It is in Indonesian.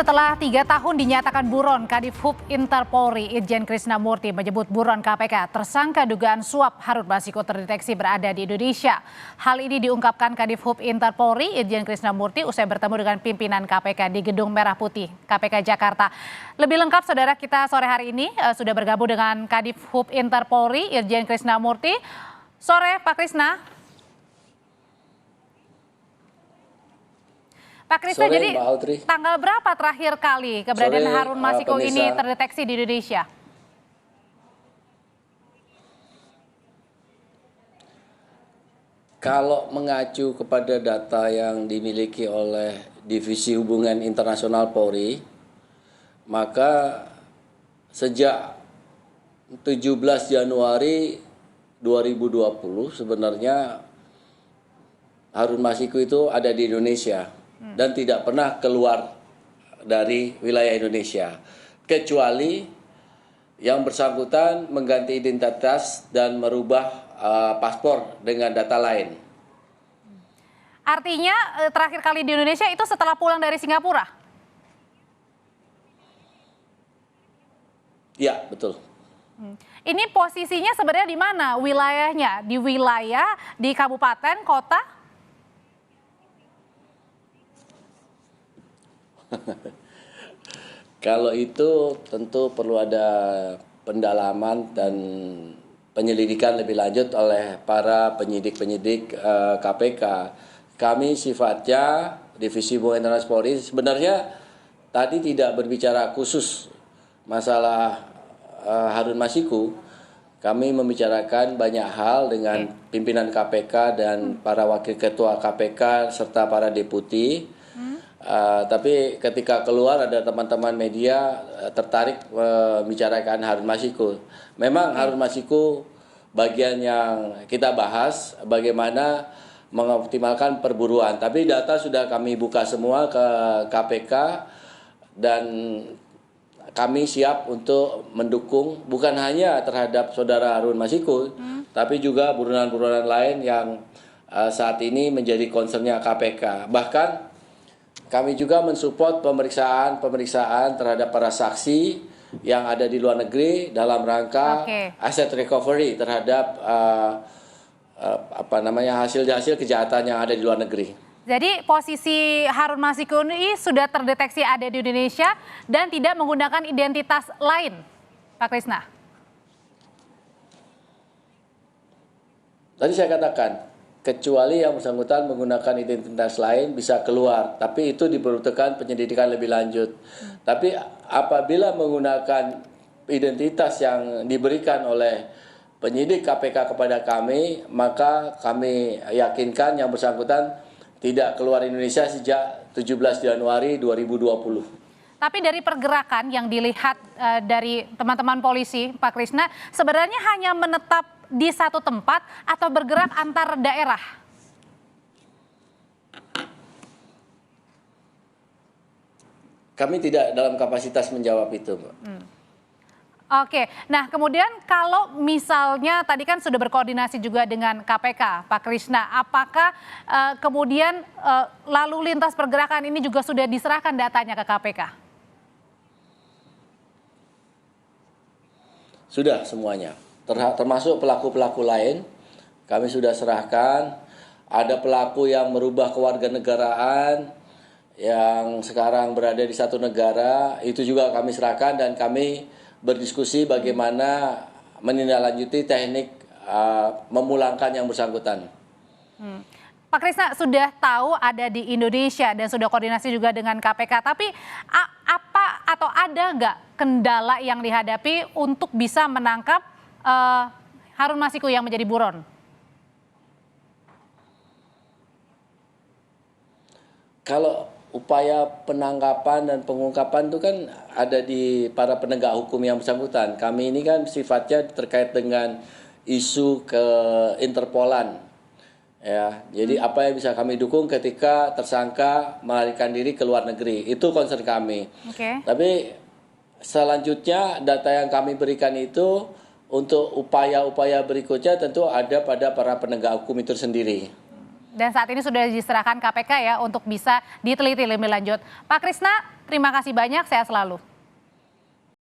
Setelah 3 tahun dinyatakan buron, Kadif Hub Interpolri Irjen Krisnamurti menyebut buron KPK tersangka dugaan suap Harun Masiku terdeteksi berada di Indonesia. Hal ini diungkapkan Kadif Hub Interpolri Irjen Krisnamurti usai bertemu dengan pimpinan KPK di Gedung Merah Putih KPK Jakarta. Lebih lengkap saudara kita sore hari ini sudah bergabung dengan Kadif Hub Interpolri Irjen Krisnamurti. Sore Pak Krisna. Pak Krisna, jadi tanggal berapa terakhir kali keberadaan Harun Masiku ini terdeteksi di Indonesia? Kalau mengacu kepada data yang dimiliki oleh Divisi Hubungan Internasional Polri, maka sejak 17 Januari 2020 sebenarnya Harun Masiku itu ada di Indonesia dan tidak pernah keluar dari wilayah Indonesia, kecuali yang bersangkutan mengganti identitas dan merubah paspor dengan data lain. Artinya terakhir kali di Indonesia itu setelah pulang dari Singapura? Ya, betul. Ini posisinya sebenarnya di mana wilayahnya? Di wilayah, di kabupaten, kota? Kalau itu tentu perlu ada pendalaman dan penyelidikan lebih lanjut oleh para penyidik-penyidik KPK. Kami sifatnya Divisi Hubungan Internasional Polri sebenarnya tadi tidak berbicara khusus masalah Harun Masiku. Kami membicarakan banyak hal dengan pimpinan KPK dan para wakil ketua KPK serta para deputi. Tapi ketika keluar ada teman-teman media tertarik membicarakan Harun Masiku. Memang Harun Masiku bagian yang kita bahas bagaimana mengoptimalkan perburuan. Tapi data sudah kami buka semua ke KPK dan kami siap untuk mendukung bukan hanya terhadap saudara Harun Masiku, tapi juga buronan-buronan lain yang saat ini menjadi concernnya KPK. Bahkan kami juga mensupport pemeriksaan terhadap para saksi yang ada di luar negeri dalam rangka aset recovery terhadap hasil-hasil kejahatan yang ada di luar negeri. Jadi posisi Harun Masiku ini sudah terdeteksi ada di Indonesia dan tidak menggunakan identitas lain, Pak Krisna. Tadi saya katakan, kecuali yang bersangkutan menggunakan identitas lain bisa keluar, tapi itu diperlukan penyelidikan lebih lanjut. Tapi apabila menggunakan identitas yang diberikan oleh penyidik KPK kepada kami, maka kami yakinkan yang bersangkutan tidak keluar Indonesia sejak 17 Januari 2020. Tapi dari pergerakan yang dilihat dari teman-teman polisi, Pak Krisna, sebenarnya hanya menetap di satu tempat atau bergerak antar daerah? Kami tidak dalam kapasitas menjawab itu, Mbak. Oke, nah kemudian kalau misalnya tadi kan sudah berkoordinasi juga dengan KPK, Pak Krisna, apakah kemudian lalu lintas pergerakan ini juga sudah diserahkan datanya ke KPK? Sudah semuanya. Termasuk pelaku-pelaku lain, kami sudah serahkan. Ada pelaku yang merubah kewarganegaraan yang sekarang berada di satu negara, itu juga kami serahkan dan kami berdiskusi bagaimana menindaklanjuti teknik memulangkan yang bersangkutan. Pak Krisna sudah tahu ada di Indonesia dan sudah koordinasi juga dengan KPK, tapi apa atau ada nggak kendala yang dihadapi untuk bisa menangkap Harun Masiku yang menjadi buron? Kalau upaya penangkapan dan pengungkapan itu kan ada di para penegak hukum yang bersangkutan. Kami ini kan sifatnya terkait dengan isu ke Interpolan. Ya, jadi apa yang bisa kami dukung ketika tersangka melarikan diri ke luar negeri, itu concern kami. Tapi selanjutnya data yang kami berikan itu untuk upaya-upaya berikutnya tentu ada pada para penegak hukum itu sendiri. Dan saat ini sudah diserahkan KPK ya untuk bisa diteliti lebih lanjut. Pak Krisna, terima kasih banyak, sehat selalu.